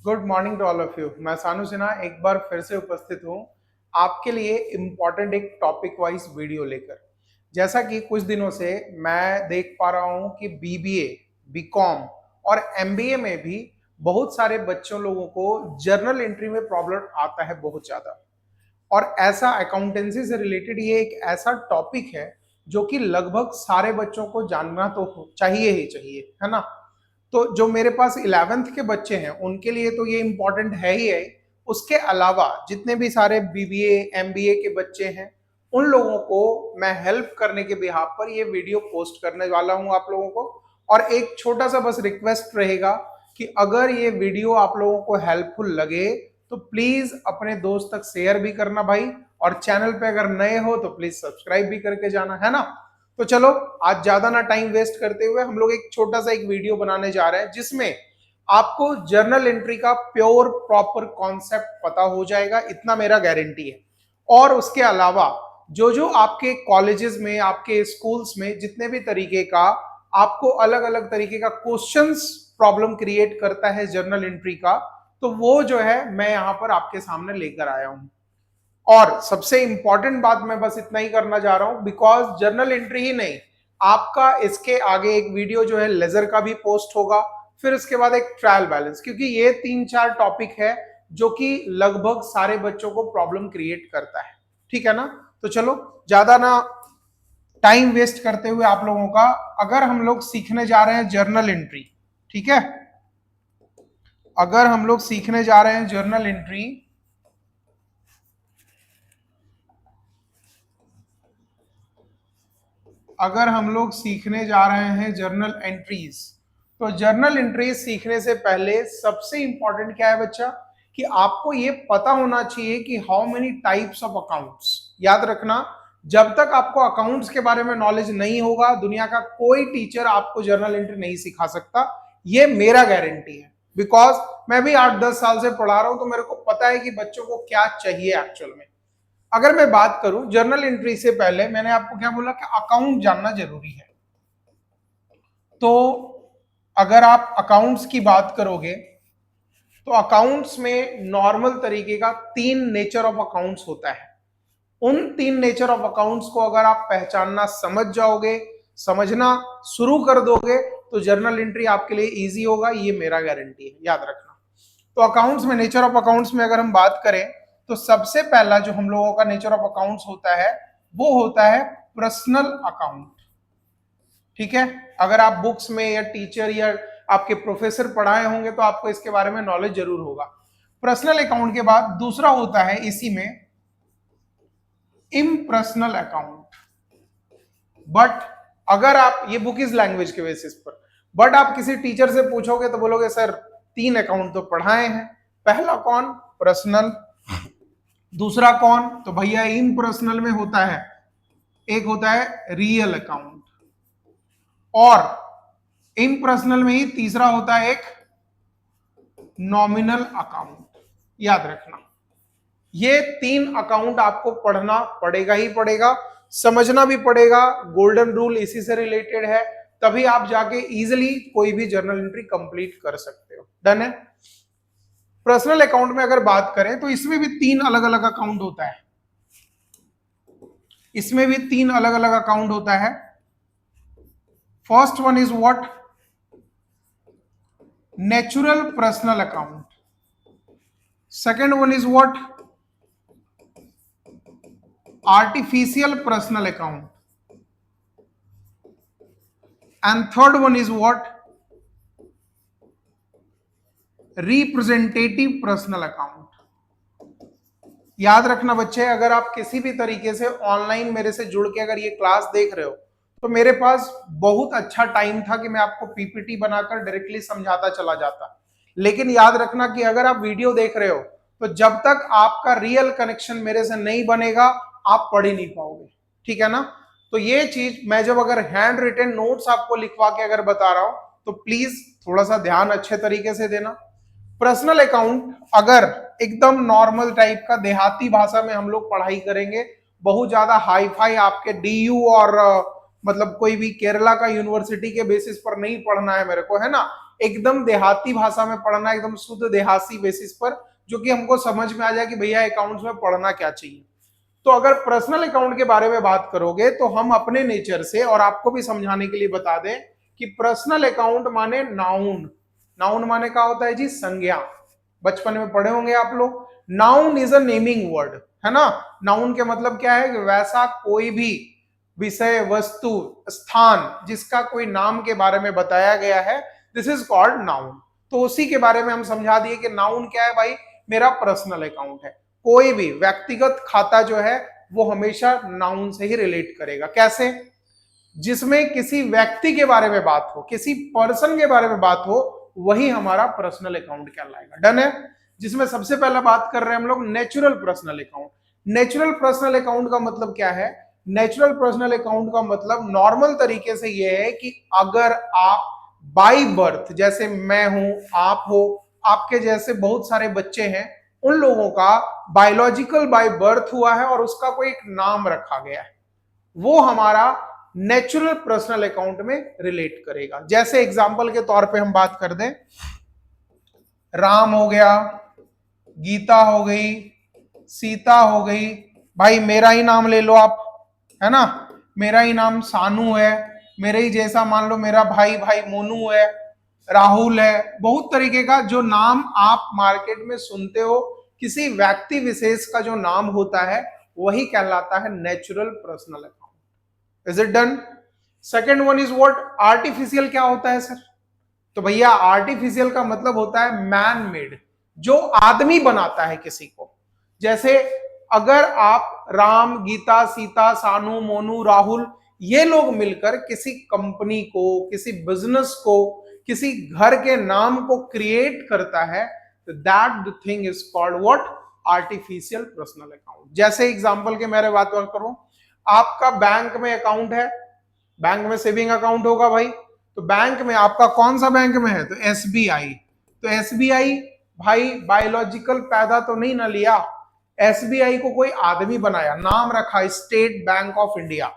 Good morning to all of you. मैं सानू सिन्हा एक बार फिर से उपस्थित हूँ आपके लिए इम्पोर्टेंट एक टॉपिक वाइज वीडियो लेकर। जैसा कि कुछ दिनों से मैं देख पा रहा हूँ कि बीबीए, बीकॉम और एमबीए में भी बहुत सारे बच्चों लोगों को जर्नल एंट्री में प्रॉब्लम आता है बहुत ज्यादा। और ऐसा अकाउंटेंसी से रिलेटेड ये एक ऐसा टॉपिक है जो कि लगभग सारे बच्चों को जानना तो चाहिए ही चाहिए, है ना। तो जो मेरे पास 11th के बच्चे हैं उनके लिए तो ये इम्पोर्टेंट है ही है। उसके अलावा जितने भी सारे बीबीए एमबीए के बच्चे हैं उन लोगों को मैं हेल्प करने के बिहाफ पर ये वीडियो पोस्ट करने वाला हूं आप लोगों को। और एक छोटा सा बस रिक्वेस्ट रहेगा कि अगर ये वीडियो आप लोगों को हेल्पफुल लगे तो प्लीज अपने दोस्त तक शेयर भी करना भाई। और चैनल पे अगर नए हो तो प्लीज सब्सक्राइब भी करके जाना, है ना। तो चलो आज ज्यादा ना टाइम वेस्ट करते हुए हम लोग एक छोटा सा एक वीडियो बनाने जा रहे हैं जिसमें आपको जर्नल एंट्री का प्योर प्रॉपर कॉन्सेप्ट पता हो जाएगा, इतना मेरा गारंटी है। और उसके अलावा जो जो आपके कॉलेजेस में, आपके स्कूल्स में जितने भी तरीके का आपको अलग अलग तरीके का क्वेश्चंस प्रॉब्लम क्रिएट करता है जर्नल एंट्री का, तो वो जो है मैं यहां पर आपके सामने लेकर आया हूं। और सबसे इंपॉर्टेंट बात मैं बस इतना ही करना जा रहा हूं, बिकॉज जर्नल एंट्री ही नहीं, आपका इसके आगे एक वीडियो जो है लेजर का भी पोस्ट होगा, फिर उसके बाद एक ट्रायल बैलेंस, क्योंकि ये 3-4 टॉपिक है जो कि लगभग सारे बच्चों को प्रॉब्लम क्रिएट करता है। ठीक है ना। तो चलो ज्यादा ना टाइम वेस्ट करते हुए आप लोगों का, अगर हम लोग सीखने जा रहे हैं जर्नल एंट्री, ठीक है, अगर हम लोग सीखने जा रहे हैं जर्नल एंट्री, अगर हम लोग सीखने जा रहे हैं जर्नल एंट्रीज, तो जर्नल एंट्रीज सीखने से पहले सबसे इंपॉर्टेंट क्या है बच्चा, कि आपको ये पता होना चाहिए कि how many types of accounts. याद रखना, जब तक आपको अकाउंट्स के बारे में नॉलेज नहीं होगा दुनिया का कोई टीचर आपको जर्नल एंट्री नहीं सिखा सकता, ये मेरा गारंटी है। बिकॉज मैं भी 8-10 साल से पढ़ा रहा हूं, तो मेरे को पता है कि बच्चों को क्या चाहिए एक्चुअल में। अगर मैं बात करूं जर्नल एंट्री से पहले, मैंने आपको क्या बोला कि अकाउंट जानना जरूरी है। तो अगर आप अकाउंट्स की बात करोगे तो अकाउंट्स में नॉर्मल तरीके का 3 नेचर ऑफ अकाउंट्स होता है। उन 3 नेचर ऑफ अकाउंट्स को अगर आप पहचानना समझ जाओगे, समझना शुरू कर दोगे, तो जर्नल एंट्री आपके लिए इजी होगा, ये मेरा गारंटी है, याद रखना। तो अकाउंट्स में, नेचर ऑफ अकाउंट्स में अगर हम बात करें तो सबसे पहला जो हम लोगों का नेचर ऑफ अकाउंट्स होता है वो होता है पर्सनल अकाउंट। ठीक है, अगर आप बुक्स में या टीचर या आपके प्रोफेसर पढ़ाए होंगे तो आपको इसके बारे में नॉलेज जरूर होगा। पर्सनल अकाउंट के बाद दूसरा होता है इसी में इम्पर्सनल अकाउंट। बट अगर आप, ये बुक इज लैंग्वेज के बेसिस पर, बट आप किसी टीचर से पूछोगे तो बोलोगे सर 3 अकाउंट तो पढ़ाए हैं, पहला कौन, पर्सनल, दूसरा कौन, तो भैया इम्पर्सनल में होता है, एक होता है रियल अकाउंट, और इम्पर्सनल में ही तीसरा होता है एक नॉमिनल अकाउंट। याद रखना, ये 3 अकाउंट आपको पढ़ना पड़ेगा ही पड़ेगा, समझना भी पड़ेगा। गोल्डन रूल इसी से रिलेटेड है, तभी आप जाके इजिली कोई भी जर्नल एंट्री कंप्लीट कर सकते हो। डन है। पर्सनल अकाउंट में अगर बात करें तो इसमें भी 3 अलग अलग अकाउंट होता है, इसमें भी 3 अलग अलग अकाउंट होता है। First one is what, natural personal account. Second one is what, artificial personal account. And third one is what, representative personal account. याद रखना बच्चे, अगर आप किसी भी तरीके से ऑनलाइन मेरे से जुड़ के अगर ये क्लास देख रहे हो तो मेरे पास बहुत अच्छा टाइम था कि मैं आपको पीपीटी बनाकर डायरेक्टली समझाता चला जाता, लेकिन याद रखना कि अगर आप वीडियो देख रहे हो तो जब तक आपका रियल कनेक्शन मेरे से नहीं बनेगा आप पढ़ ही नहीं पाओगे। ठीक है ना। तो ये चीज मैं जब अगर हैंड रिटन नोट्स आपको लिखवा के अगर बता रहा हूं तो प्लीज थोड़ा सा ध्यान अच्छे तरीके से देना। पर्सनल अकाउंट अगर एकदम नॉर्मल टाइप का देहाती भाषा में हम लोग पढ़ाई करेंगे, बहुत ज्यादा हाई फाई आपके डीयू और मतलब कोई भी केरला का यूनिवर्सिटी के बेसिस पर नहीं पढ़ना है मेरे को, है ना। एकदम देहाती भाषा में पढ़ना, एकदम शुद्ध देहाती बेसिस पर, जो कि हमको समझ में आ जाए कि भैया अकाउंट्स में पढ़ना क्या चाहिए। तो अगर पर्सनल अकाउंट के बारे में बात करोगे तो हम अपने नेचर से, और आपको भी समझाने के लिए बता दें कि पर्सनल अकाउंट माने नाउन। नाउन माने क्या होता है जी? संज्ञा। बचपन में पढ़े होंगे आप लोग। Noun is a naming word, है ना। नाउन के मतलब क्या है? वैसा कोई भी विषय, वस्तु, स्थान जिसका कोई नाम के बारे में बताया गया है, दिस इज कॉल्ड नाउन। तो उसी के बारे में हम समझा दिए कि नाउन क्या है भाई? मेरा पर्सनल अकाउंट है। कोई भी व्यक्तिगत खाता जो है वो हमेशा नाउन से ही रिलेट करेगा। कैसे? जिसमें किसी व्यक्ति के बारे में बात हो, किसी पर्सन के बारे में बात हो, वही हमारा पर्सनल अकाउंट कहलाएगा। डन है। जिसमें सबसे पहला बात कर रहे हैं हम लोग natural personal account. Natural personal account का मतलब क्या है? नेचुरल पर्सनल अकाउंट का मतलब नॉर्मल तरीके से यह है कि अगर आप बाय बर्थ, जैसे मैं हूं, आप हो, आपके जैसे बहुत सारे बच्चे हैं, उन लोगों का बायोलॉजिकल बाय बर्थ हुआ है और उसका कोई एक नाम रखा गया है, वो हमारा नेचुरल पर्सनल अकाउंट में रिलेट करेगा। जैसे एग्जांपल के तौर पे हम बात कर दें, राम हो गया, गीता हो गई, सीता हो गई। भाई मेरा ही नाम ले लो आप, है ना। मेरा ही नाम सानू है, मेरे ही जैसा मान लो मेरा भाई भाई मोनू है, राहुल है। बहुत तरीके का जो नाम आप मार्केट में सुनते हो, किसी व्यक्ति विशेष का जो नाम होता है, वही कहलाता है natural personal account. Is it done? Second one is what? Artificial. क्या होता है सर? तो भैया आर्टिफिशियल का मतलब होता है मैन मेड, जो आदमी बनाता है किसी को। जैसे अगर आप राम, गीता, सीता, सानू, मोनू, राहुल, ये लोग मिलकर किसी कंपनी को, किसी बिजनेस को, किसी घर के नाम को क्रिएट करता है, तो that the thing is called what? Artificial personal account. जैसे एग्जांपल के मेरे बात करूं, आपका बैंक में अकाउंट है, बैंक में सेविंग अकाउंट होगा भाई। तो बैंक में आपका कौन सा बैंक में है? तो एसबीआई। तो एसबीआई भाई बायोलॉजिकल पैदा तो नहीं ना लिया, एसबीआई को कोई आदमी बनाया, नाम रखा स्टेट बैंक ऑफ इंडिया।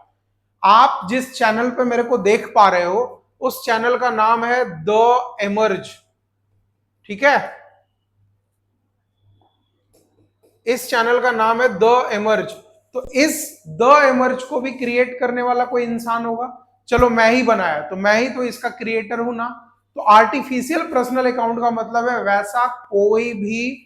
आप जिस चैनल पे मेरे को देख पा रहे हो, उस चैनल का नाम है द एमर्ज, ठीक है। इस चैनल का नाम है द एमर्ज। तो इस द एमर्ज को भी क्रिएट करने वाला कोई इंसान होगा। चलो मैं ही बनाया, तो मैं ही तो इसका क्रिएटर हूं ना। तो आर्टिफिशियल पर्सनल अकाउंट का मतलब है वैसा कोई भी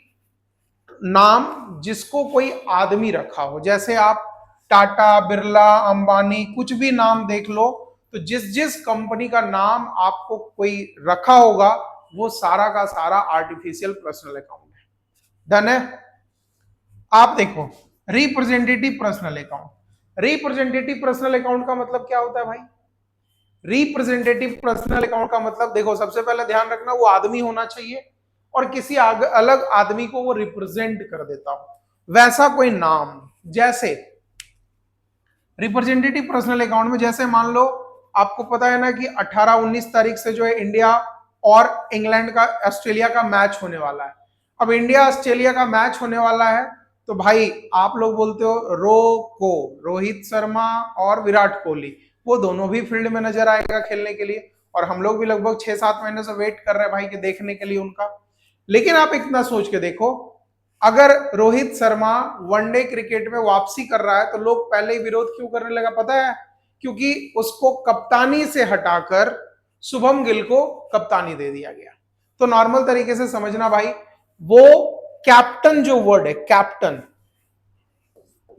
नाम जिसको कोई आदमी रखा हो। जैसे आप टाटा, बिरला, अंबानी, कुछ भी नाम देख लो, तो जिस जिस कंपनी का नाम आपको कोई रखा होगा, वो सारा का सारा आर्टिफिशियल पर्सनल अकाउंट है। डन है। आप देखो representative personal account. Representative personal account का मतलब क्या होता है भाई? रिप्रेजेंटेटिव पर्सनल अकाउंट का मतलब देखो, सबसे पहले ध्यान रखना वो आदमी होना चाहिए और किसी अलग आदमी को वो रिप्रेजेंट कर देता हो, वैसा कोई नाम। जैसे रिप्रेजेंटेटिव पर्सनल अकाउंट में, जैसे मान लो आपको पता है ना कि 18-19 तारीख से जो है इंडिया और इंग्लैंड का, ऑस्ट्रेलिया का मैच होने वाला है। अब इंडिया ऑस्ट्रेलिया का मैच होने वाला है, तो भाई आप लोग बोलते हो रोहित शर्मा और विराट कोहली, वो दोनों भी फील्ड में नजर आएगा खेलने के लिए, और हम लोग भी लगभग 6-7 महीने से वेट कर रहे हैं भाई कि देखने के लिए उनका। लेकिन आप इतना सोच के देखो, अगर रोहित शर्मा वनडे क्रिकेट में वापसी कर रहा है, तो लोग पहले ही विरोध क्यों करने लगा पता है? क्योंकि उसको कप्तानी से हटाकर शुभम गिल को कप्तानी दे दिया गया। तो नॉर्मल तरीके से समझना भाई, वो कैप्टन जो वर्ड है, कैप्टन,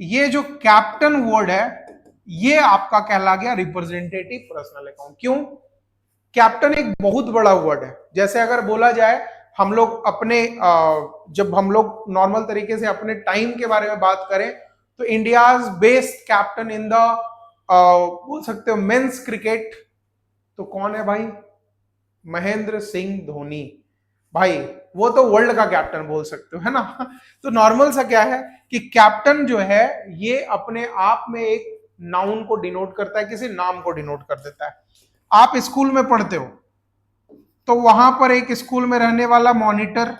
ये जो कैप्टन वर्ड है, ये आपका कहला गया रिप्रेजेंटेटिव पर्सनल अकाउंट। क्यों? कैप्टन एक बहुत बड़ा वर्ड है। जैसे अगर बोला जाए, हम लोग अपने जब हम लोग नॉर्मल तरीके से अपने टाइम के बारे में बात करें, तो India's best captain in the बोल सकते हो मेंस क्रिकेट, तो कौन है भाई? महेंद्र सिंह धोनी। भाई वो तो वर्ल्ड का कैप्टन बोल सकते हो, है ना। तो नॉर्मल सा क्या है कि कैप्टन जो है ये अपने आप में एक नाउन को डिनोट करता है, किसी नाम को डिनोट कर देता है। आप स्कूल में पढ़ते हो, तो वहां पर एक स्कूल में रहने वाला मॉनिटर,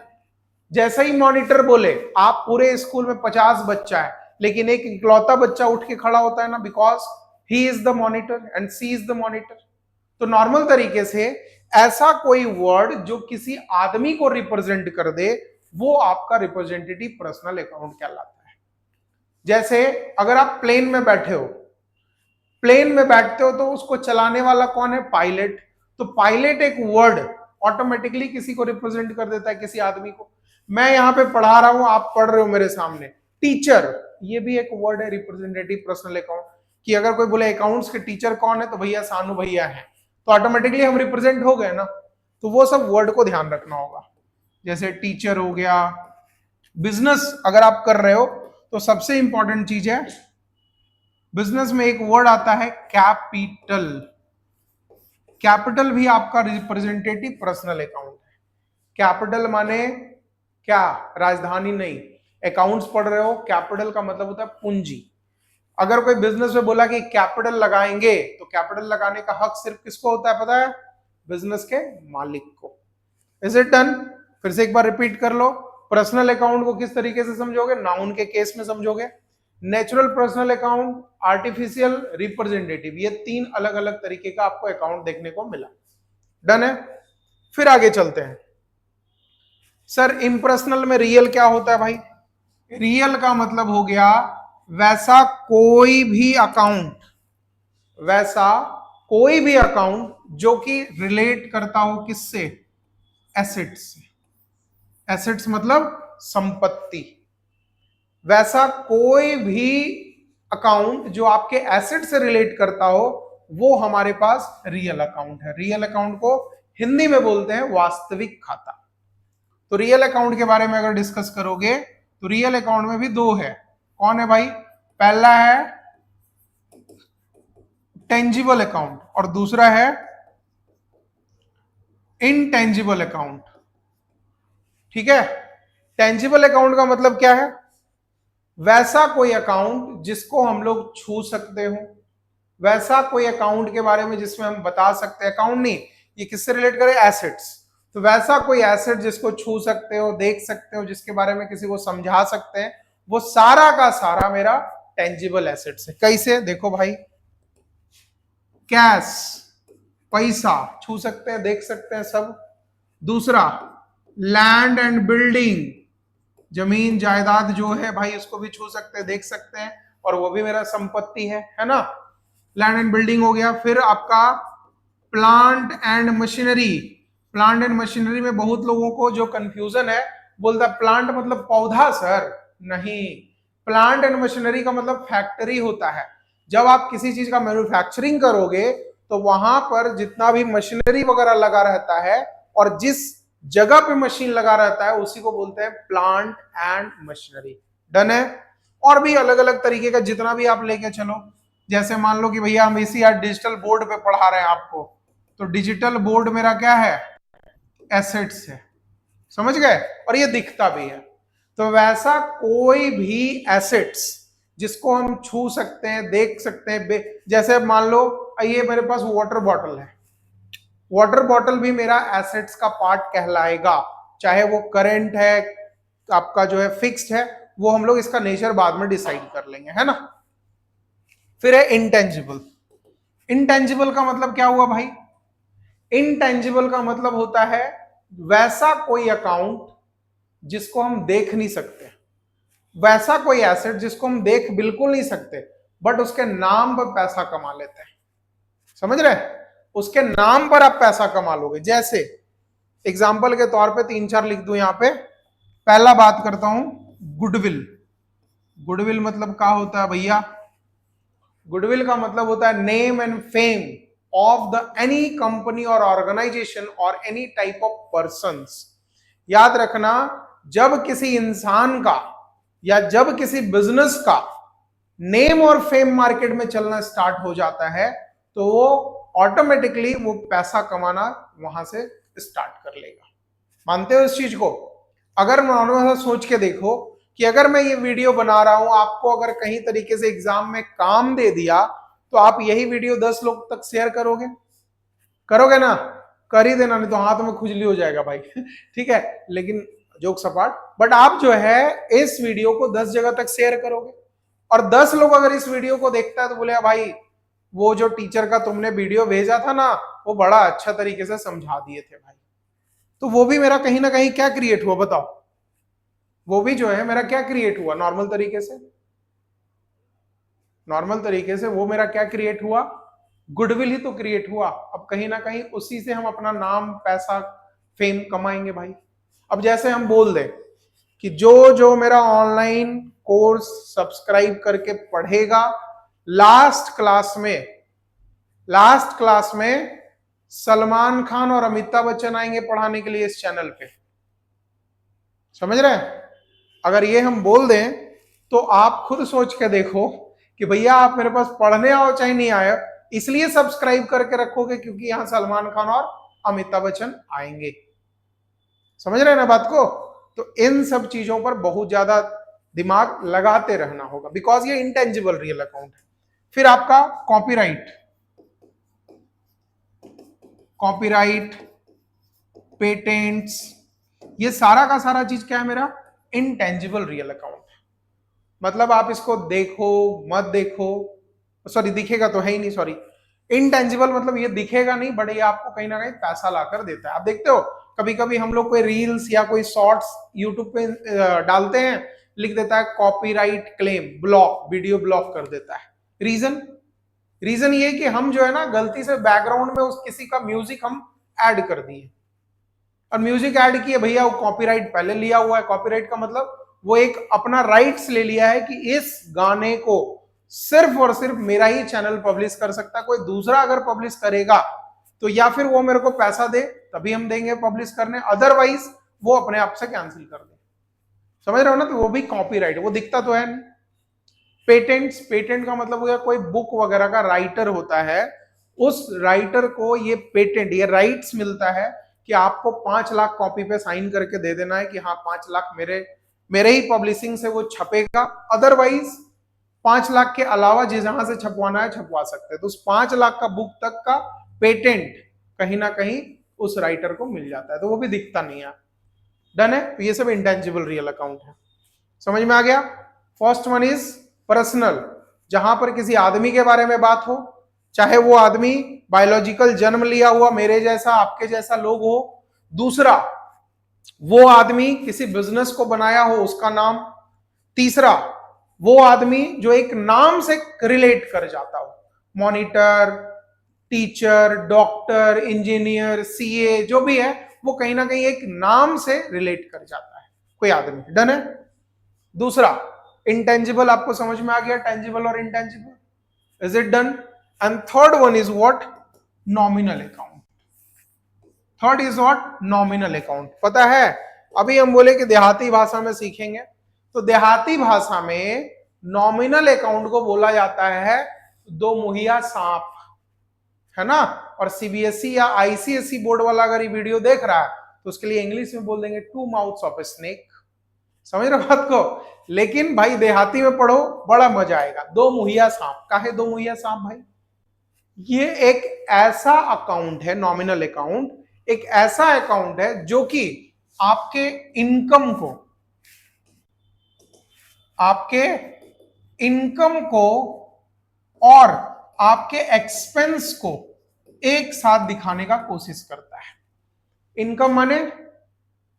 जैसे ही मॉनिटर बोले, आप पूरे स्कूल में 50 बच्चा है, लेकिन एक इकलौता बच्चा उठ के खड़ा होता है ना, because he is the monitor and she is the monitor. तो नॉर्मल तरीके से ऐसा कोई वर्ड जो किसी आदमी को रिप्रेजेंट कर दे, वो आपका रिप्रेजेंटेटिव पर्सनल अकाउंट कहलाता है। जैसे अगर आप प्लेन में बैठे हो, प्लेन में बैठते हो तो उसको चलाने वाला कौन है? पायलट। तो पायलट एक वर्ड ऑटोमेटिकली किसी को रिप्रेजेंट कर देता है, किसी आदमी को। मैं यहां पे पढ़ा रहा हूं, आप पढ़ रहे हो मेरे सामने। टीचर, ये भी एक वर्ड है रिप्रेजेंटेटिव पर्सनल अकाउंट, कि अगर कोई बोले अकाउंट्स के टीचर कौन है, तो भैया सानू भैया है, तो ऑटोमेटिकली हम रिप्रेजेंट हो गए ना। तो वो सब वर्ड को ध्यान रखना होगा। जैसे टीचर हो गया। बिजनेस अगर आप कर रहे हो तो सबसे इंपॉर्टेंट चीज है, बिजनेस में एक वर्ड आता है कैपिटल। कैपिटल भी आपका रिप्रेजेंटेटिव पर्सनल अकाउंट है। कैपिटल माने क्या? राजधानी नहीं। अकाउंट्स पढ़ रहे हो, कैपिटल का मतलब होता है पूंजी। अगर कोई बिजनेस में बोला कि कैपिटल लगाएंगे, तो कैपिटल लगाने का हक सिर्फ किसको होता है पता है? बिजनेस के मालिक को। Is it done? फिर से एक बार रिपीट कर लो। पर्सनल अकाउंट को किस तरीके से समझोगे? नाउन के केस में समझोगे। Natural personal account, artificial, representative, ये तीन अलग अलग तरीके का आपको अकाउंट देखने को मिला। डन है? फिर आगे चलते हैं। सर इम्पर्सनल में रियल क्या होता है भाई? रियल का मतलब हो गया वैसा कोई भी अकाउंट, वैसा कोई भी अकाउंट जो कि रिलेट करता हो किससे? एसेट्स से। एसेट्स मतलब संपत्ति। वैसा कोई भी अकाउंट जो आपके एसेट से रिलेट करता हो, वो हमारे पास रियल अकाउंट है। रियल अकाउंट को हिंदी में बोलते हैं वास्तविक खाता। तो रियल अकाउंट के बारे में अगर डिस्कस करोगे तो रियल अकाउंट में भी दो है। कौन है भाई? पहला है टेंजिबल अकाउंट और दूसरा है इनटेंजिबल अकाउंट। ठीक है? टेंजिबल अकाउंट का मतलब क्या है? वैसा कोई अकाउंट जिसको हम लोग छू सकते हो, वैसा कोई अकाउंट के बारे में जिसमें हम बता सकते हैं, अकाउंट नहीं, ये किससे रिलेट करें? एसेट्स। तो वैसा कोई एसेट जिसको छू सकते हो, देख सकते हो, जिसके बारे में किसी को समझा सकते हैं, वो सारा का सारा मेरा टेंजिबल एसेट्स है। कैसे? देखो भाई, कैश, पैसा छू सकते हैं, देख सकते हैं सब। दूसरा लैंड एंड बिल्डिंग, जमीन जायदाद जो है भाई उसको भी छू सकते हैं, देख सकते हैं, और वो भी मेरा संपत्ति है ना? लैंड एंड बिल्डिंग हो गया। फिर आपका plant and machinery. Plant and machinery में बहुत लोगों को जो कंफ्यूजन है, बोलता प्लांट मतलब पौधा। सर नहीं, प्लांट एंड मशीनरी का मतलब फैक्ट्री होता है। जब आप किसी चीज का मैन्युफैक्चरिंग करोगे तो वहां पर जितना भी मशीनरी वगैरह लगा रहता है और जिस जगह पे मशीन लगा रहता है उसी को बोलते हैं प्लांट एंड मशीनरी। डन है? और भी अलग अलग तरीके का जितना भी आप लेके चलो। जैसे मान लो कि भैया हम इसी यार डिजिटल बोर्ड पे पढ़ा रहे हैं आपको, तो डिजिटल बोर्ड मेरा क्या है? एसेट्स है। समझ गए? और ये दिखता भी है। तो वैसा कोई भी एसेट्स जिसको हम छू सकते हैं, देख सकते हैं, जैसे मान लो ये मेरे पास वाटर बॉटल है, वाटर बॉटल भी मेरा एसेट्स का पार्ट कहलाएगा, चाहे वो करंट है, आपका जो है फिक्स्ड है, वो हम लोग इसका नेचर बाद में डिसाइड कर लेंगे, है ना? फिर है इंटेंजिबल। इंटेंजिबल का मतलब क्या हुआ भाई? इनटेंजिबल का मतलब होता है वैसा कोई अकाउंट जिसको हम देख नहीं सकते, वैसा कोई एसेट जिसको हम देख बिल्कुल नहीं सकते, बट उसके नाम पर पैसा कमा लेते हैं। समझ रहे? उसके नाम पर आप पैसा कमा लोगे। जैसे एग्जाम्पल के तौर पे 3-4 लिख दूं यहां पे। पहला बात करता हूं, गुडविल। गुडविल मतलब क्या होता है भैया? गुडविल का मतलब होता है name and fame of the any company और ऑर्गेनाइजेशन और एनी टाइप ऑफ पर्संस। याद रखना, जब किसी इंसान का या जब किसी बिजनेस का नेम और फेम मार्केट में चलना स्टार्ट हो जाता है तो वो ऑटोमेटिकली वो पैसा कमाना वहां से स्टार्ट कर लेगा। मानते हो इस चीज को? अगर नॉर्मल सोच के देखो कि अगर मैं ये वीडियो बना रहा हूं, आपको अगर कहीं तरीके से एग्जाम में काम दे दिया, तो आप यही वीडियो 10 लोग तक शेयर करोगे? करोगे ना? कर ही देना, नहीं तो हाथ में खुजली हो जाएगा भाई। ठीक है, लेकिन जोक्स अपार्ट, बट आप जो है इस वीडियो को 10 जगह तक शेयर करोगे, और 10 लोग अगर इस वीडियो को देखता है तो बोले भाई वो जो टीचर का तुमने वीडियो भेजा था ना, वो बड़ा अच्छा तरीके से समझा दिए थे भाई। तो वो भी मेरा कहीं ना कहीं क्या क्रिएट हुआ बताओ, वो भी जो है मेरा क्या क्रिएट हुआ, नॉर्मल तरीके से, नॉर्मल तरीके से वो मेरा क्या क्रिएट हुआ, गुडविल ही तो क्रिएट हुआ। अब कहीं ना कहीं उसी से हम अपना नाम, पैसा, फेम कमाएंगे भाई। अब जैसे हम बोल दें कि जो जो मेरा ऑनलाइन कोर्स सब्सक्राइब करके पढ़ेगा, लास्ट क्लास में सलमान खान और अमिताभ बच्चन आएंगे पढ़ाने के लिए इस चैनल पे। समझ रहे हैं? अगर ये हम बोल दें तो आप खुद सोच के देखो कि भैया आप मेरे पास पढ़ने आओ चाहे नहीं आए, इसलिए सब्सक्राइब करके रखोगे क्योंकि यहां सलमान खान और अमिताभ बच्चन आएंगे। समझ रहे हैं ना बात को? तो इन सब चीजों पर बहुत ज्यादा दिमाग लगाते रहना होगा, बिकॉज ये इंटेंजिबल रियल अकाउंट है। फिर आपका कॉपीराइट, पेटेंट्स, ये सारा का सारा चीज क्या है मेरा, इंटेंजिबल रियल अकाउंट। मतलब आप इसको देखो मत देखो, सॉरी दिखेगा तो है ही नहीं, सॉरी इंटेंजिबल मतलब ये दिखेगा नहीं, बट ये आपको कहीं ना कहीं पैसा लाकर देता है। आप देखते हो कभी कभी हम लोग कोई रील्स या कोई शॉर्ट्स यूट्यूब पे डालते हैं, लिख देता है copyright claim, block, video block कर देता है। रीजन ये कि हम जो है ना गलती से बैकग्राउंड में उस किसी का म्यूजिक हम ऐड कर दिए, और म्यूजिक ऐड किए भैया, वो कॉपीराइट पहले लिया हुआ है। कॉपीराइट का मतलब वो एक अपना राइट्स ले लिया है कि इस गाने को सिर्फ और सिर्फ मेरा ही चैनल पब्लिश कर सकता है, कोई दूसरा अगर पब्लिश करेगा तो या फिर वो मेरे को पैसा दे तभी हम देंगे पब्लिश करने, अदरवाइज वो अपने आप से कैंसिल कर दे। समझ रहे हो ना? तो वो भी कॉपीराइट, वो दिखता तो है नहीं। पेटेंट का मतलब हो गया कोई बुक वगैरह का राइटर होता है, उस राइटर को ये पेटेंट, ये राइट्स मिलता है कि आपको 5 लाख कॉपी पे साइन करके दे देना है कि हाँ 5 लाख मेरे ही पब्लिशिंग से वो छपेगा, अदरवाइज 5 लाख के अलावा जिस जहां से छपवाना है छपवा सकते हैं। तो उस 5 लाख का बुक तक का पेटेंट कहीं ना कहीं उस राइटर को मिल जाता है, तो वो भी दिखता नहीं है। डन है? तो ये सब इंटेंजिबल रियल अकाउंट है। समझ में आ गया? फर्स्ट वन इज पर्सनल, जहां पर किसी आदमी के बारे में बात हो, चाहे वो आदमी बायोलॉजिकल जन्म लिया हुआ मेरे जैसा आपके जैसा लोग हो। दूसरा, वो आदमी किसी बिजनेस को बनाया हो उसका नाम। तीसरा, वो आदमी जो एक नाम से रिलेट कर जाता हो, monitor, teacher, doctor, engineer, CA, जो भी है वो कहीं ना कहीं एक नाम से रिलेट कर जाता है कोई आदमी। डन है? दूसरा, इंटेंजिबल आपको समझ में आ गया, टेंजिबल और intangible. Is it done? And third one is what? Nominal account. Third is what? Nominal account. पता है अभी हम बोले कि देहाती भाषा में सीखेंगे, तो देहाती भाषा में नॉमिनल अकाउंट को बोला जाता है दो मुहिया सांप, है ना? और सीबीएसई या आईसीएसई बोर्ड वाला अगर ये वीडियो देख रहा है तो उसके लिए इंग्लिश में बोल देंगे two mouths of a snake. समझ रहे बात को? लेकिन भाई देहाती में पढ़ो, बड़ा मजा आएगा। दो मुहिया सांप। काहे दो मुहिया सांप भाई? ये एक ऐसा अकाउंट है, नॉमिनल अकाउंट एक ऐसा अकाउंट है जो कि आपके इनकम को और आपके एक्सपेंस को एक साथ दिखाने का कोशिश करता है। इनकम माने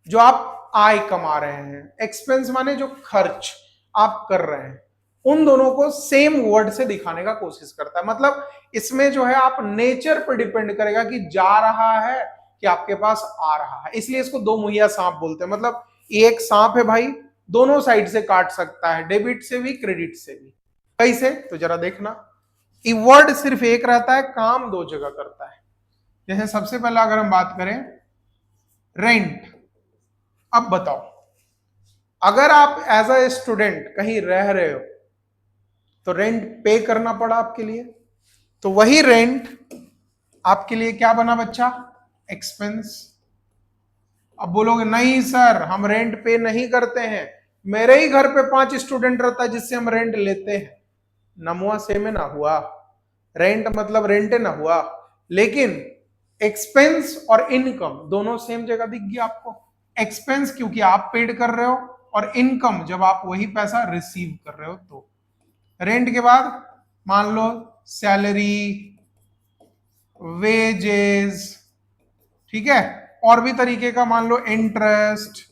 जो आप आय कमा रहे हैं, एक्सपेंस माने जो खर्च आप कर रहे हैं, उन दोनों को सेम वर्ड से दिखाने का कोशिश करता है। मतलब इसमें जो है आप नेचर पर डिपेंड करेगा कि जा रहा है कि आपके पास आ रहा है, इसलिए इसको दो मुहिया सांप बोलते हैं। मतलब एक सांप है भाई, दोनों साइड से काट सकता है, डेबिट से भी क्रेडिट से भी। कैसे? तो जरा देखना, वर्ड सिर्फ एक रहता है, काम दो जगह करता है। जैसे सबसे पहला अगर हम बात करें रेंट। अब बताओ, अगर आप एज अ स्टूडेंट कहीं रह रहे हो तो रेंट पे करना पड़ा आपके लिए, तो वही रेंट आपके लिए क्या बना बच्चा? एक्सपेंस। अब बोलोगे नहीं सर हम रेंट पे नहीं करते हैं, मेरे ही घर पे 5 स्टूडेंट रहता है जिससे हम रेंट लेते हैं। नमुआ सेम ना हुआ, रेंट मतलब रेंट ना हुआ, लेकिन एक्सपेंस और इनकम दोनों सेम जगह दिख गया आपको। एक्सपेंस क्योंकि आप पेड कर रहे हो, और इनकम जब आप वही पैसा रिसीव कर रहे हो। तो रेंट के बाद मान लो सैलरी, वेजेस, ठीक है, और भी तरीके का मान लो इंटरेस्ट,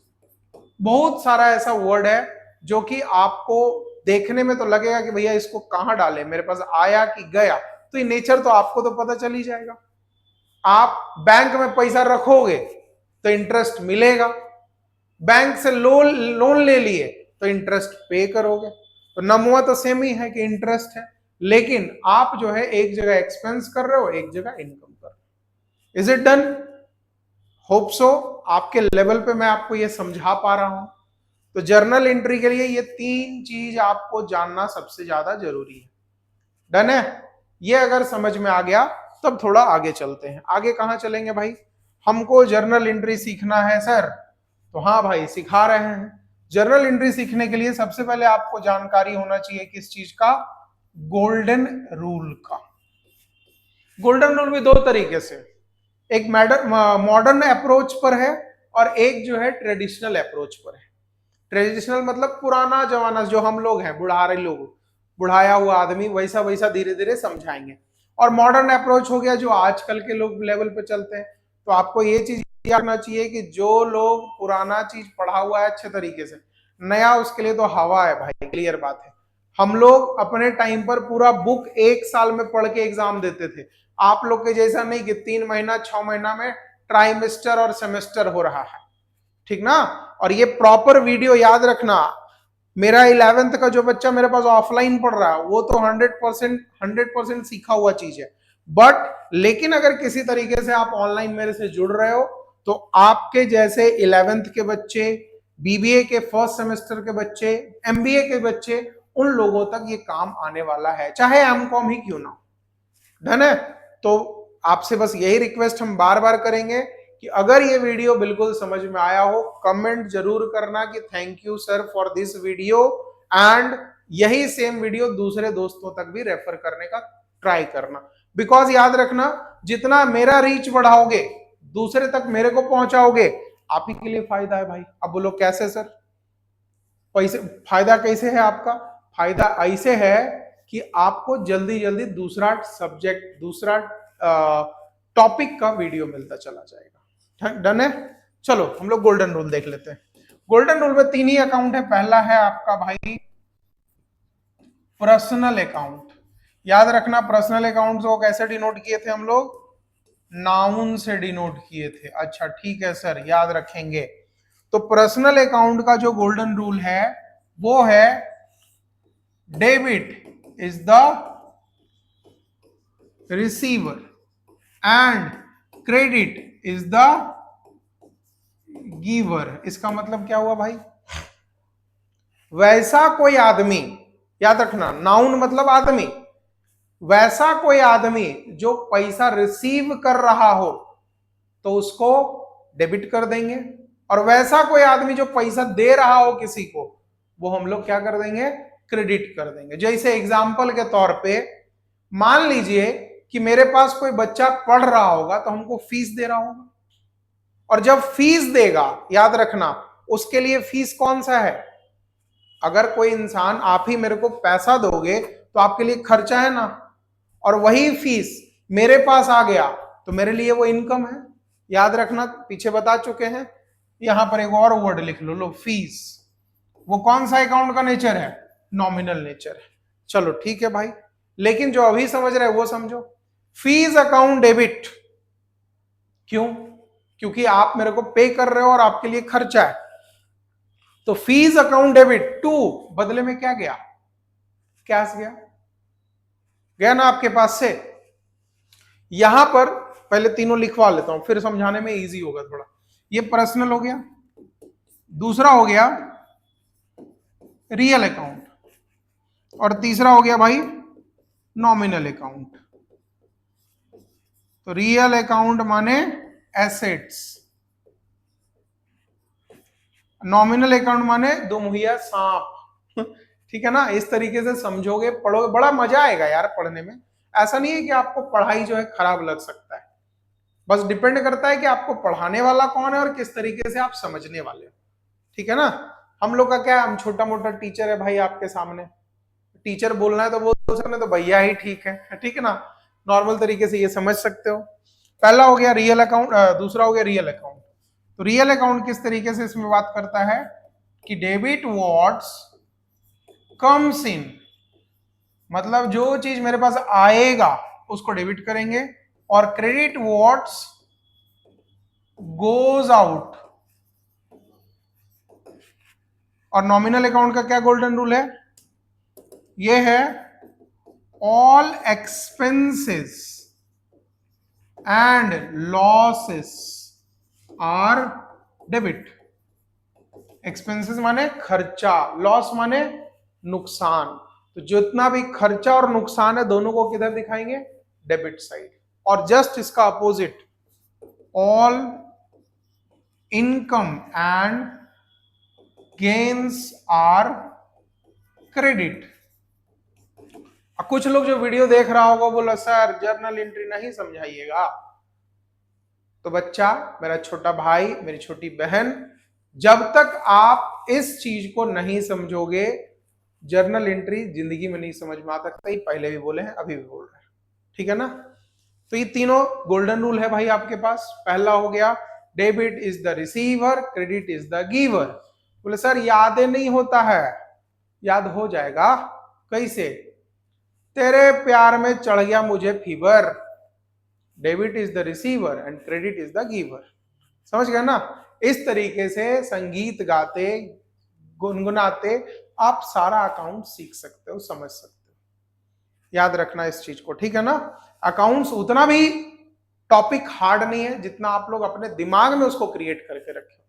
बहुत सारा ऐसा वर्ड है जो कि आपको देखने में तो लगेगा कि भैया इसको कहां डाले, मेरे पास आया कि गया, तो ये नेचर तो आपको तो पता चल ही जाएगा। आप बैंक में पैसा रखोगे तो इंटरेस्ट मिलेगा, बैंक से लोन ले लिए तो इंटरेस्ट पे करोगे, तो नमुआ तो सेम ही है कि इंटरेस्ट है, लेकिन आप जो है एक जगह एक्सपेंस कर रहे हो, एक जगह इनकम कर रहे हो। Is it done? Hope so आपके लेवल पे मैं आपको ये समझा पा रहा हूं। तो जर्नल एंट्री के लिए ये 3 चीज आपको जानना सबसे ज्यादा जरूरी है। डन है? ये अगर समझ में आ गया तब थोड़ा आगे चलते हैं। आगे कहां चलेंगे भाई? हमको जर्नल एंट्री सीखना है सर, तो हाँ भाई सिखा रहे हैं। जर्नल एंट्री सीखने के लिए सबसे पहले आपको जानकारी होना चाहिए किस चीज का? गोल्डन रूल का। गोल्डन रूल भी 2 तरीके से, एक मॉडर्न अप्रोच पर है और एक जो है ट्रेडिशनल अप्रोच पर है। ट्रेडिशनल मतलब पुराना जमाना, जो हम लोग हैं बुढ़ारे लोग, बुढ़ाया हुआ आदमी, वैसा वैसा धीरे धीरे समझाएंगे। और मॉडर्न अप्रोच हो गया जो आजकल के लोग लेवल पे चलते हैं। तो आपको ये चीज याद रखना चाहिए कि जो लोग पुराना चीज पढ़ा हुआ है अच्छे तरीके से, नया उसके लिए तो हवा है भाई, क्लियर बात है। हम लोग अपने टाइम पर पूरा बुक 1 साल में पढ़ के एग्जाम देते थे। आप लोग के जैसा नहीं कि 3 महीना 6 महीना में ट्राइमेस्टर और सेमेस्टर हो रहा है, ठीक ना। और ये प्रॉपर वीडियो याद रखना, मेरा 11th का जो बच्चा मेरे पास ऑफलाइन पढ़ रहा है वो तो 100% सीखा हुआ चीज है, बट लेकिन अगर किसी तरीके से आप ऑनलाइन मेरे से जुड़ रहे हो तो आपके जैसे 11th के बच्चे, बीबीए के फर्स्ट सेमेस्टर के बच्चे, एमबीए के बच्चे, उन लोगों तक ये काम आने वाला है, चाहे एमकॉम ही क्यों ना। डन है? तो आपसे बस यही रिक्वेस्ट हम बार बार करेंगे कि अगर ये वीडियो बिल्कुल समझ में आया हो, कमेंट जरूर करना कि thank you sir for this video, and यही सेम वीडियो दूसरे दोस्तों तक भी रेफर करने का ट्राई करना। बिकॉज याद रखना, जितना मेरा रीच बढ़ाओगे, दूसरे तक मेरे को पहुंचाओगे, आप ही के लिए फायदा है भाई। अब बोलो कैसे सर? पैसे फायदा कैसे है आपका? फायदा ऐसे है कि आपको जल्दी जल्दी दूसरा सब्जेक्ट, दूसरा टॉपिक का वीडियो मिलता चला जाएगा। डन है? चलो हम लोग गोल्डन रूल देख लेते हैं। गोल्डन रूल में 3 ही अकाउंट है। पहला है आपका भाई पर्सनल अकाउंट। याद रखना, पर्सनल अकाउंट को कैसे डिनोट किए थे हम लोग? नाउन से डिनोट किए थे। अच्छा ठीक है सर, याद रखेंगे। तो पर्सनल अकाउंट का जो गोल्डन रूल है वो है debit is the receiver and credit is the giver. इसका मतलब क्या हुआ भाई? वैसा कोई आदमी, याद रखना नाउन मतलब आदमी, वैसा कोई आदमी जो पैसा रिसीव कर रहा हो तो उसको डेबिट कर देंगे, और वैसा कोई आदमी जो पैसा दे रहा हो किसी को, वो हम लोग क्या कर देंगे? क्रेडिट कर देंगे। जैसे एग्जाम्पल के तौर पे मान लीजिए कि मेरे पास कोई बच्चा पढ़ रहा होगा तो हमको फीस दे रहा होगा, और जब फीस देगा, याद रखना उसके लिए फीस कौन सा है? अगर कोई इंसान, आप ही मेरे को पैसा दोगे तो आपके लिए खर्चा है ना, और वही फीस मेरे पास आ गया तो मेरे लिए वो इनकम है। याद रखना, पीछे बता चुके हैं। यहां पर एक और वर्ड लिख लो, फीस। वो कौन सा अकाउंट का नेचर है? नॉमिनल नेचर है। चलो ठीक है भाई, लेकिन जो अभी समझ रहे हैं वो समझो। फीस अकाउंट डेबिट, क्यों? क्योंकि आप मेरे को पे कर रहे हो और आपके लिए खर्चा है। तो फीस अकाउंट डेबिट टू, बदले में क्या गया? कैश गया, गया ना आपके पास से। यहां पर पहले तीनों लिखवा लेता हूं, फिर समझाने में इजी होगा थोड़ा। ये पर्सनल हो गया, दूसरा हो गया रियल अकाउंट, और तीसरा हो गया भाई नॉमिनल अकाउंट। तो रियल अकाउंट माने एसेट्स, नॉमिनल अकाउंट माने दुमुहिया सांप। ठीक है ना? इस तरीके से समझोगे, पढ़ोगे, बड़ा मजा आएगा यार पढ़ने में। ऐसा नहीं है कि आपको पढ़ाई जो है खराब लग सकता है, बस डिपेंड करता है कि आपको पढ़ाने वाला कौन है और किस तरीके से आप समझने वाले हो। ठीक है ना? हम लोग का क्या है, हम छोटा मोटा टीचर है भाई आपके सामने, टीचर बोलना है तो बोल दूसरा तो भैया ही ठीक है ना, नॉर्मल तरीके से ये समझ सकते हो। पहला हो गया रियल अकाउंट, दूसरा हो गया रियल अकाउंट। तो रियल अकाउंट किस तरीके से इसमें बात करता है कि डेबिट व्हाट्स कम्स इन, मतलब जो चीज मेरे पास आएगा उसको डेबिट करेंगे, और क्रेडिट व्हाट्स गोज आउट। और नॉमिनल अकाउंट का क्या गोल्डन रूल है, ये है all expenses and losses are debit. Expenses माने खर्चा, लॉस माने नुकसान। तो जितना भी खर्चा और नुकसान है दोनों को किधर दिखाएंगे, डेबिट साइड। और जस्ट इसका opposite, all income and gains are credit. कुछ लोग जो वीडियो देख रहा होगा बोला सर जर्नल एंट्री नहीं समझाइएगा। तो बच्चा, मेरा छोटा भाई, मेरी छोटी बहन, जब तक आप इस चीज को नहीं समझोगे जर्नल एंट्री जिंदगी में नहीं समझ में आ सकता। ही पहले भी बोले हैं, अभी भी बोल रहे हैं, ठीक है ना। तो ये तीनों गोल्डन रूल है भाई आपके पास। पहला हो गया debit is the receiver, credit is the giver. बोले सर यादें नहीं होता है, याद हो जाएगा। कैसे, तेरे प्यार में चढ़ गया मुझे fever, debit is the receiver and credit is the giver. समझ गए ना। इस तरीके से संगीत गाते गुनगुनाते आप सारा अकाउंट सीख सकते हो, समझ सकते हो। याद रखना इस चीज को, ठीक है ना। अकाउंट्स उतना भी टॉपिक हार्ड नहीं है जितना आप लोग अपने दिमाग में उसको क्रिएट करके रखें,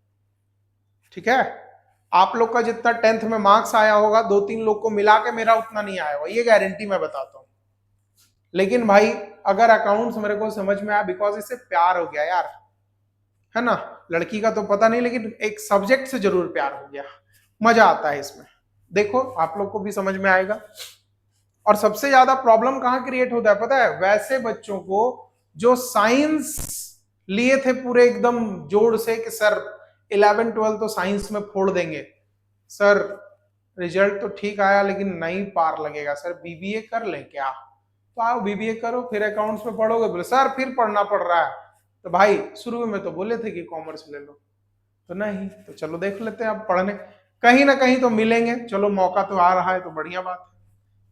ठीक है। आप लोग का जितना 10th में मार्क्स आया होगा 2-3 लोग को मिला के मेरा उतना नहीं आया होगा, ये गारंटी मैं बताता हूं। लेकिन भाई अगर अकाउंट्स मेरे को समझ में आया, बिकॉज इससे प्यार हो गया यार, है ना। लड़की का तो पता नहीं, लेकिन एक सब्जेक्ट से जरूर प्यार हो गया, मजा आता है इसमें। देखो आप लोग को भी समझ में आएगा। और सबसे ज्यादा प्रॉब्लम कहां क्रिएट होता है पता है, वैसे बच्चों को जो साइंस लिए थे पूरे एकदम जोर से कि सर 11-12 तो साइंस में फोड़ देंगे, सर रिजल्ट तो ठीक आया लेकिन नहीं पार लगेगा, सर बीबीए कर लें क्या। तो आओ बीबीए करो, फिर अकाउंट्स में पढ़ोगे, बोले सर फिर पढ़ना पड़ रहा है। तो भाई शुरू में तो बोले थे कि कॉमर्स ले लो, तो नहीं, तो चलो देख लेते हैं अब पढ़ने, कहीं ना कहीं तो मिलेंगे, चलो मौका तो आ रहा है तो बढ़िया बात है।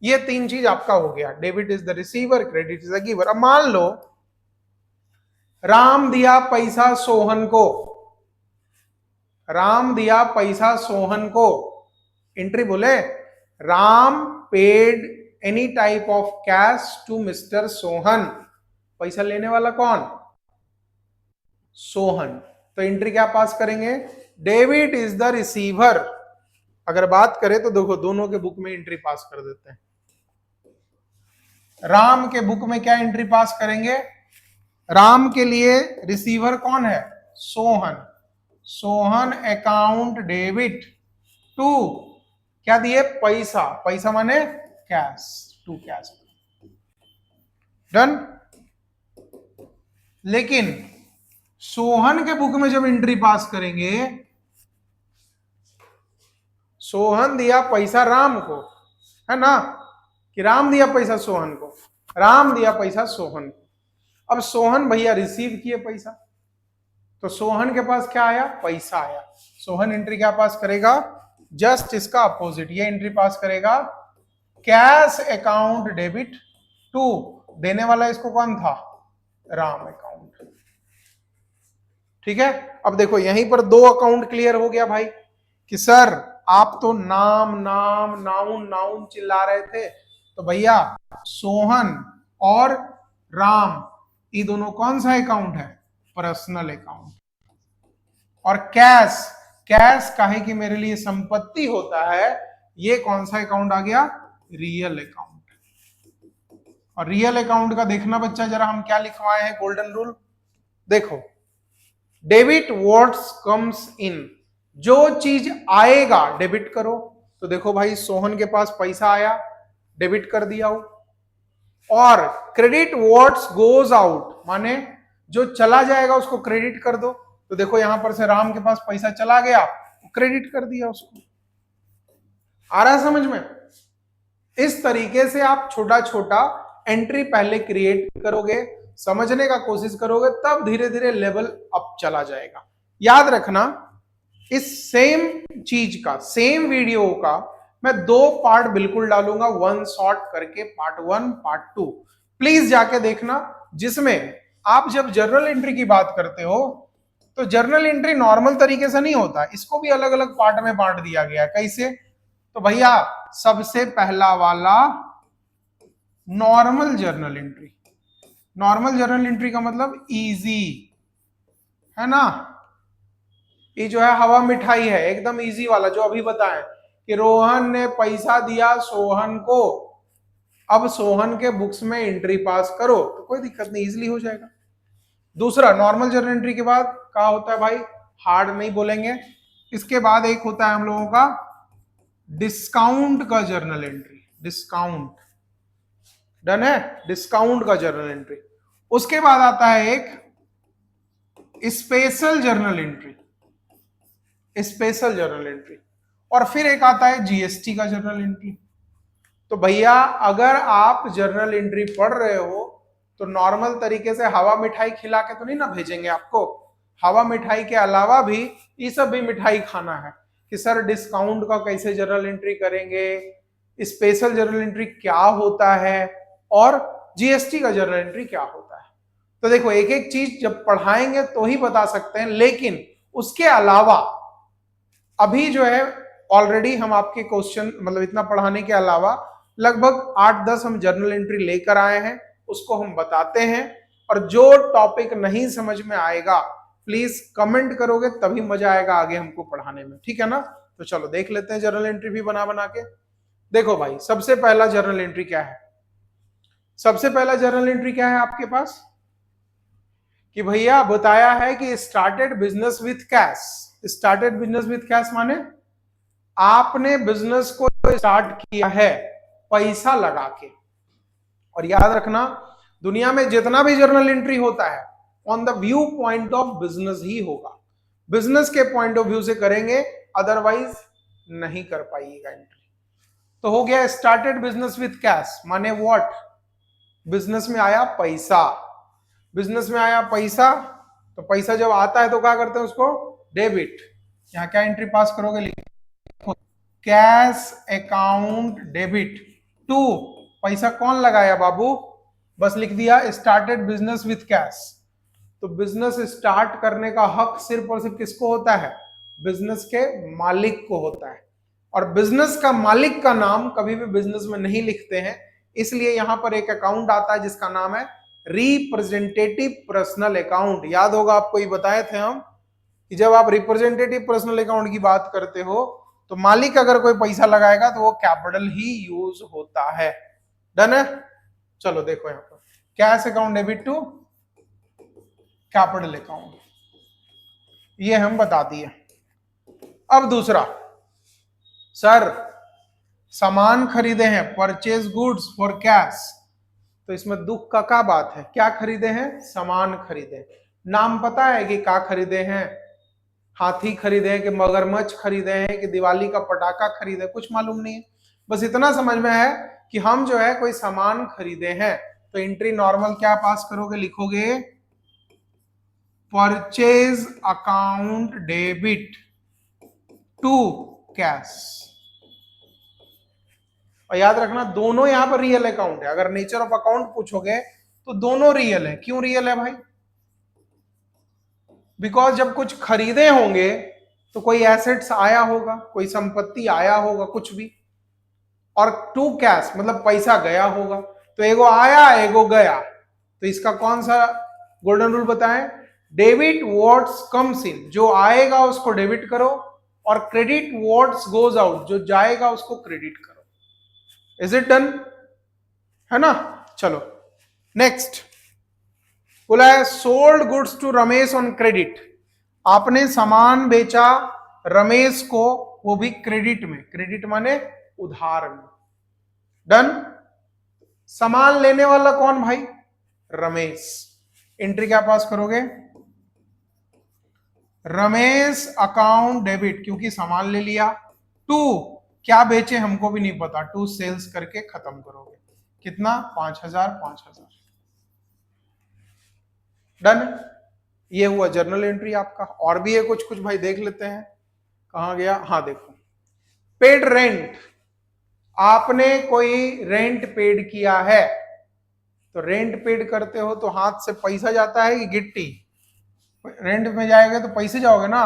ये 3 चीज आपका हो गया, debit is the receiver, credit is the giver. अब मान लो राम दिया पैसा सोहन को, राम दिया पैसा सोहन को, एंट्री बोले Ram paid any type of cash to mister Sohan. पैसा लेने वाला कौन, सोहन। तो एंट्री क्या पास करेंगे, डेबिट इज द रिसीवर। अगर बात करें तो देखो दोनों के बुक में एंट्री पास कर देते हैं। राम के बुक में क्या एंट्री पास करेंगे, राम के लिए रिसीवर कौन है, Sohan. Sohan account debit to, क्या दिए, पैसा, पैसा माने कैश, टू कैश, डन। लेकिन सोहन के बुक में जब एंट्री पास करेंगे, सोहन दिया पैसा राम को, है ना, कि राम दिया पैसा सोहन को, राम दिया पैसा सोहन को। अब सोहन भैया रिसीव किए पैसा, तो सोहन के पास क्या आया, पैसा आया। सोहन एंट्री क्या पास करेगा, जस्ट इसका अपोजिट, ये एंट्री पास करेगा कैश अकाउंट डेबिट टू, देने वाला इसको कौन था, राम अकाउंट, ठीक है। अब देखो यहीं पर 2 अकाउंट क्लियर हो गया भाई, कि सर आप तो नाम नाम नाउन नाउन चिल्ला रहे थे, तो भैया सोहन और राम ये दोनों कौन सा अकाउंट है, पर्सनल अकाउंट। और कैश, कैश काहे कि मेरे लिए संपत्ति होता है, ये कौन सा अकाउंट आ गया, रियल अकाउंट। और रियल अकाउंट का देखना बच्चा जरा हम क्या लिखवाए हैं गोल्डन रूल, देखो डेबिट व्हाट्स कम्स इन, जो चीज आएगा डेबिट करो। तो देखो भाई सोहन के पास पैसा आया, डेबिट कर दिया हो। और क्रेडिट व्हाट्स गोज आउट, माने जो चला जाएगा उसको क्रेडिट कर दो। तो देखो यहां पर से राम के पास पैसा चला गया, क्रेडिट कर दिया उसको। आ रहा है समझ में, इस तरीके से आप छोटा छोटा एंट्री पहले क्रिएट करोगे, समझने का कोशिश करोगे, तब धीरे धीरे लेवल अप चला जाएगा। याद रखना, इस सेम चीज का, सेम वीडियो का मैं 2 पार्ट बिल्कुल डालूंगा, वन शॉट करके, पार्ट 1 पार्ट 2 प्लीज जाके देखना, जिसमें आप जब जर्नल एंट्री की बात करते हो तो जर्नल एंट्री नॉर्मल तरीके से नहीं होता, इसको भी अलग अलग पार्ट में बांट दिया गया। कैसे? तो भैया सबसे पहला वाला normal journal entry. Normal journal entry का मतलब इजी है ना, ये जो है हवा मिठाई है, एकदम इजी वाला जो अभी बताएं कि रोहन ने पैसा दिया सोहन को, अब सोहन के बुक्स में एंट्री पास करो, तो कोई दिक्कत नहीं, इजीली हो जाएगा। दूसरा नॉर्मल जर्नल एंट्री के बाद क्या होता है भाई, हार्ड नहीं बोलेंगे। इसके बाद एक होता है हम लोगों का डिस्काउंट का जर्नल एंट्री। डिस्काउंट डन है, डिस्काउंट का जर्नल एंट्री। उसके बाद आता है एक special journal entry, special journal entry. और फिर एक आता है जीएसटी का जर्नल एंट्री। तो भैया अगर आप जर्नल एंट्री पढ़ रहे हो तो नॉर्मल तरीके से हवा मिठाई खिला के तो नहीं ना भेजेंगे आपको, हवा मिठाई के अलावा भी ये सब भी मिठाई खाना है कि सर डिस्काउंट का कैसे जर्नल एंट्री करेंगे, स्पेशल जर्नल एंट्री क्या होता है, और जीएसटी का जर्नल एंट्री क्या होता है। तो देखो एक एक चीज जब पढ़ाएंगे तो ही बता सकते हैं, लेकिन उसके अलावा अभी जो है ऑलरेडी हम आपके क्वेश्चन मतलब इतना पढ़ाने के अलावा लगभग 8-10 हम जर्नल एंट्री लेकर आए हैं, उसको हम बताते हैं। और जो टॉपिक नहीं समझ में आएगा प्लीज कमेंट करोगे, तभी मजा आएगा आगे हमको पढ़ाने में, ठीक है ना। तो चलो देख लेते हैं जर्नल एंट्री भी बना बना के। देखो भाई सबसे पहला जर्नल एंट्री क्या है, सबसे पहला जर्नल एंट्री क्या है आपके पास कि भैया बताया है कि started business with cash. Started business with cash माने आपने बिजनेस को स्टार्ट किया है पैसा लगा के। और याद रखना दुनिया में जितना भी जर्नल एंट्री होता है on the viewpoint of business ही होगा, बिजनेस के पॉइंट ऑफ व्यू से करेंगे, अदरवाइज नहीं कर पाइएगा एंट्री। तो हो गया स्टार्टेड बिजनेस विथ कैश माने व्हाट, बिजनेस में आया पैसा, बिजनेस में आया पैसा, तो पैसा जब आता है तो क्या करते हैं उसको डेबिट। यहां क्या एंट्री पास करोगे, लिखो कैश अकाउंट डेबिट टू, पैसा कौन लगाया बाबू, बस लिख दिया स्टार्टेड बिजनेस विथ कैश। तो बिजनेस स्टार्ट करने का हक सिर्फ और सिर्फ किसको होता है, बिजनेस के मालिक को होता है। और बिजनेस का मालिक का नाम कभी भी बिजनेस में नहीं लिखते हैं, इसलिए यहां पर एक अकाउंट आता है जिसका नाम है रिप्रेजेंटेटिव पर्सनल अकाउंट। याद होगा आपको ये बताए थे हम कि जब आप रिप्रेजेंटेटिव पर्सनल अकाउंट की बात करते हो तो मालिक अगर कोई पैसा लगाएगा तो वो कैपिटल ही यूज होता है। डन है, चलो देखो यहां पर cash account debit to capital account, ये हम बता दिए। अब दूसरा, सर सामान खरीदे हैं, परचेज गुड्स फॉर कैश, तो इसमें दुख का क्या बात है, क्या खरीदे हैं, सामान खरीदे। नाम पता है कि क्या खरीदे हैं, हाथी खरीदे हैं कि मगरमच्छ खरीदे हैं कि दिवाली का पटाखा खरीदे, कुछ मालूम नहीं है, बस इतना समझ में है कि हम जो है कोई सामान खरीदे हैं। तो एंट्री नॉर्मल क्या पास करोगे, लिखोगे purchase account debit to cash. और याद रखना दोनों यहां पर रियल अकाउंट है, अगर नेचर ऑफ अकाउंट पूछोगे तो दोनों रियल है। क्यों रियल है भाई, बिकॉज जब कुछ खरीदे होंगे तो कोई एसेट्स आया होगा, कोई संपत्ति आया होगा कुछ भी, और टू कैश मतलब पैसा गया होगा, तो एगो आया एगो गया, तो इसका कौन सा गोल्डन रूल बताएं, डेबिट व्हाट्स कम्स इन, जो आएगा उसको डेबिट करो, और क्रेडिट व्हाट्स गोज आउट, जो जाएगा उसको क्रेडिट करो। इज इट डन, है ना। चलो नेक्स्ट, बोला है sold goods to Ramesh on credit, आपने सामान बेचा रमेश को, वो भी क्रेडिट में, क्रेडिट माने उधार में। डन, सामान लेने वाला कौन भाई, रमेश। एंट्री क्या पास करोगे, रमेश अकाउंट डेबिट, क्योंकि सामान ले लिया, टू क्या बेचे हमको भी नहीं पता, टू सेल्स करके खत्म करोगे। कितना? 5,000 5,000। डन। ये हुआ जर्नल एंट्री आपका। और भी है कुछ कुछ भाई, देख लेते हैं कहां गया। हाँ देखो, पेड रेंट। आपने कोई रेंट पेड किया है, तो रेंट पेड करते हो तो हाथ से पैसा जाता है कि गिट्टी? रेंट में जाएगा तो पैसे जाओगे ना,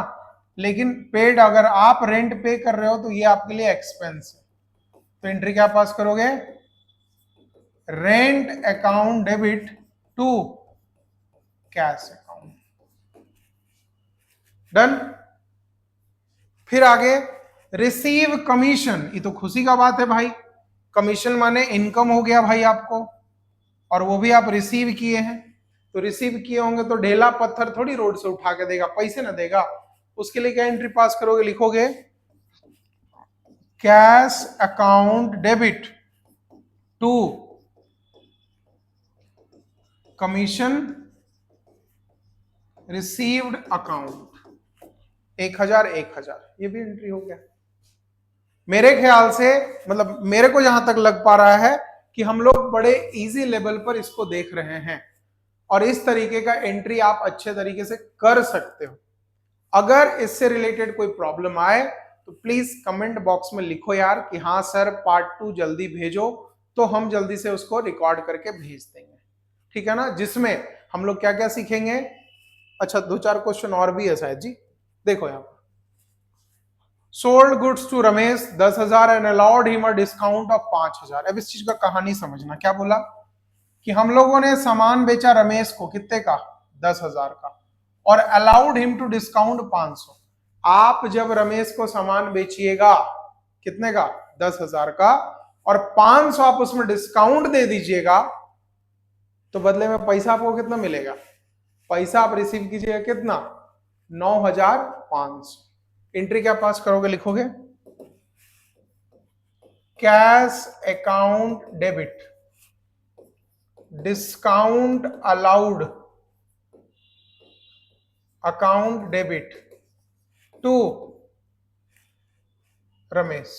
लेकिन पेड अगर आप रेंट पे कर रहे हो तो ये आपके लिए एक्सपेंस है। तो एंट्री क्या पास करोगे? Rent account debit to cash account. Done. फिर आगे रिसीव कमीशन। ये तो खुशी का बात है भाई, कमीशन माने इनकम हो गया भाई आपको, और वो भी आप रिसीव किए हैं। तो रिसीव किए होंगे तो ढेला पत्थर थोड़ी रोड से उठा के देगा, पैसे ना देगा। उसके लिए क्या एंट्री पास करोगे? लिखोगे cash account debit to commission received account. 1,000 1,000, ये भी एंट्री हो गया। मेरे ख्याल से, मतलब मेरे को जहां तक लग पा रहा है कि हम लोग बड़े इजी लेवल पर इसको देख रहे हैं, और इस तरीके का एंट्री आप अच्छे तरीके से कर सकते हो। अगर इससे रिलेटेड कोई प्रॉब्लम आए तो प्लीज कमेंट बॉक्स में लिखो यार कि हाँ सर पार्ट 2 जल्दी भेजो, तो हम जल्दी से उसको रिकॉर्ड करके भेज देंगे। ठीक है ना, जिसमें हम लोग क्या क्या सीखेंगे। अच्छा, 2-4 क्वेश्चन और भी है शायद जी। देखो यहाँ पर, sold goods to Ramesh 10,000 and allowed him a discount of 5,000। अब इस चीज का कहानी समझना। क्या बोला कि हम लोगों ने सामान बेचा रमेश को, कितने का? 10,000 का, और अलाउड हिम टू डिस्काउंट 500। आप जब रमेश को सामान बेचिएगा कितने का? 10,000 का, और 500 आप उसमें डिस्काउंट दे दीजिएगा, तो बदले में पैसा आपको कितना मिलेगा? पैसा आप रिसीव कीजिएगा कितना? 9,500। एंट्री क्या पास करोगे? लिखोगे cash account debit discount allowed account debit to Ramesh.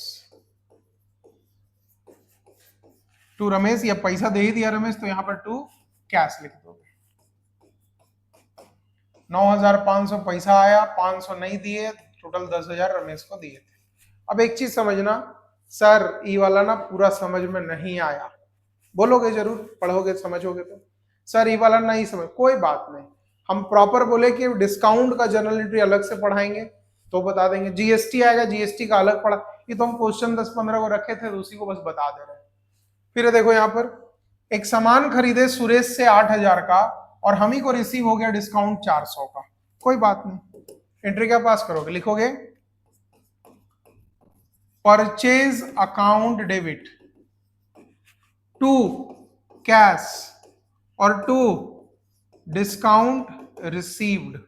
To Ramesh, या पैसा दे ही दिया रमेश, तो यहां पर टू कैश लिख दोगे। 9,500 पैसा आया, 500 नहीं दिए, टोटल 10,000 रमेश को दिए थे। अब एक चीज समझना, सर ई वाला ना पूरा समझ में नहीं आया, बोलोगे जरूर, पढ़ोगे समझोगे तो। सर ई वाला नहीं समझ, कोई बात नहीं, हम प्रॉपर बोले कि डिस्काउंट का जर्नल एंट्री अलग से पढ़ाएंगे तो बता देंगे। जीएसटी आएगा, जीएसटी का अलग पढ़ा, ये तो हम क्वेश्चन 10-15 को रखे थे तो उसी को बस बता दे रहे हैं। फिर देखो यहाँ पर, एक सामान खरीदे सुरेश से 8,000 का, और हम ही को रिसीव हो गया डिस्काउंट 400 का। कोई बात नहीं, एंट्री क्या पास करोगे? लिखोगे purchase account debit to cash और टू डिस्काउंट रिसीव्ड।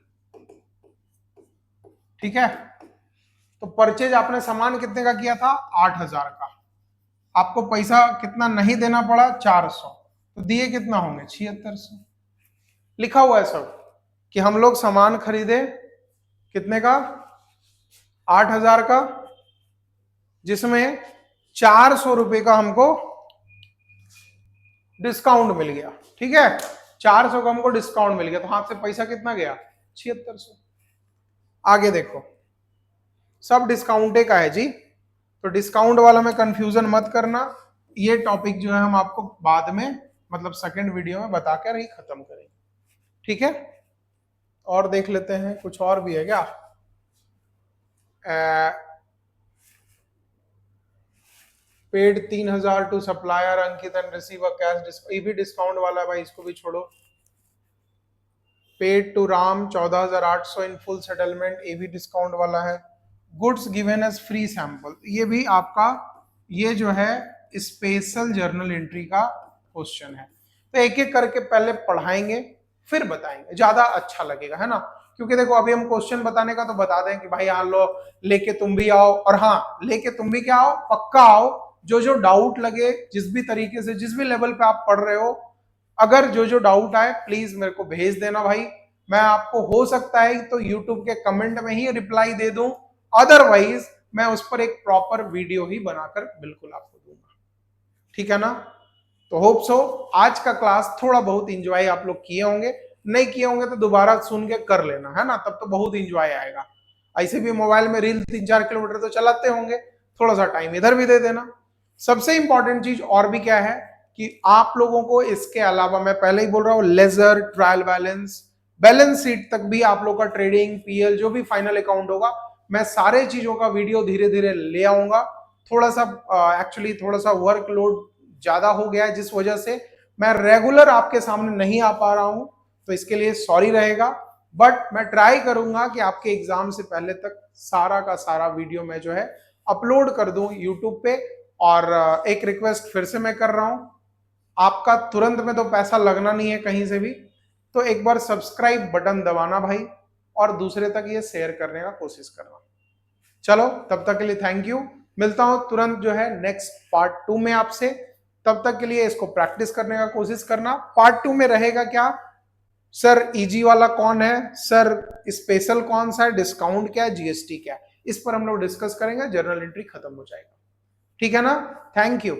ठीक है, तो परचेज आपने सामान कितने का किया था? 8,000 का। आपको पैसा कितना नहीं देना पड़ा? 400। तो दिए कितना होंगे? 7600। लिखा हुआ है सब कि हम लोग सामान खरीदे कितने का? 8,000 का, जिसमें 400 रुपए का हमको डिस्काउंट मिल गया। ठीक है, 400 का हमको डिस्काउंट मिल गया, तो हाथ से पैसा कितना गया? 7600। आगे देखो, सब डिस्काउंटे का है जी, तो डिस्काउंट वाला में कंफ्यूजन मत करना। ये टॉपिक जो है हम आपको बाद में, मतलब सेकंड वीडियो में बताकर ही खत्म करेंगे। ठीक है, और देख लेते हैं, कुछ और भी है क्या? Paid 3,000 to supplier Ankit and receive a cash, ये भी डिस्काउंट वाला है भाई, इसको भी छोड़ो। Paid to Ram 14,800 in full settlement, ये भी डिस्काउंट वाला है। Goods given as free sample, ये भी आपका, ये जो है स्पेशल जर्नल एंट्री का क्वेश्चन है। तो एक एक करके पहले पढ़ाएंगे फिर बताएंगे, ज्यादा अच्छा लगेगा, है ना। क्योंकि देखो अभी हम क्वेश्चन बताने का तो बता दें कि भाई हाँ लो लेके तुम भी आओ, और हाँ लेके तुम भी क्या आओ, पक्का आओ। जो जो डाउट लगे, जिस भी तरीके से, जिस भी लेवल पे आप पढ़ रहे हो, अगर जो जो डाउट आए प्लीज मेरे को भेज देना भाई। मैं आपको हो सकता है तो यूट्यूब के कमेंट में ही रिप्लाई दे दूं, अदरवाइज मैं उस पर एक प्रॉपर वीडियो ही बनाकर बिल्कुल आपको दूंगा, ठीक है ना। तो होप सो आज का क्लास थोड़ा बहुत इंजॉय आप लोग किए होंगे, नहीं किए होंगे तो दोबारा सुन के कर लेना, है ना, तब तो बहुत इंजॉय आएगा। ऐसे भी मोबाइल में रील 3-4 किलोमीटर तो चलाते होंगे, थोड़ा सा टाइम इधर भी दे देना। सबसे इंपॉर्टेंट चीज और भी क्या है कि आप लोगों को इसके अलावा, मैं पहले ही बोल रहा हूं, ledger, trial balance, balance sheet तक भी आप लोग का ट्रेडिंग, पीएल, जो भी फाइनल अकाउंट होगा, मैं सारे चीजों का वीडियो धीरे धीरे ले आऊंगा। थोड़ा सा एक्चुअली थोड़ा सा वर्कलोड ज्यादा हो गया है, जिस वजह से मैं रेगुलर आपके सामने नहीं आ पा रहा हूं, तो इसके लिए सॉरी रहेगा। बट मैं ट्राई करूंगा कि आपके एग्जाम से पहले तक सारा का सारा वीडियो मैं जो है अपलोड कर दूं यूट्यूब पे। और एक रिक्वेस्ट फिर से मैं कर रहा हूं, आपका तुरंत में तो पैसा लगना नहीं है कहीं से भी, तो एक बार सब्सक्राइब बटन दबाना भाई, और दूसरे तक ये शेयर करने का कोशिश करना। चलो तब तक के लिए थैंक यू, मिलता हूं तुरंत जो है नेक्स्ट पार्ट 2 में आपसे। तब तक के लिए इसको प्रैक्टिस करने का कोशिश करना। पार्ट 2 में रहेगा क्या, सर इजी वाला कौन है, सर स्पेशल कौन सा है, डिस्काउंट क्या है, जीएसटी क्या है, इस पर हम लोग डिस्कस करेंगे, जर्नल एंट्री खत्म हो जाएगा, ठीक है ना। Thank you.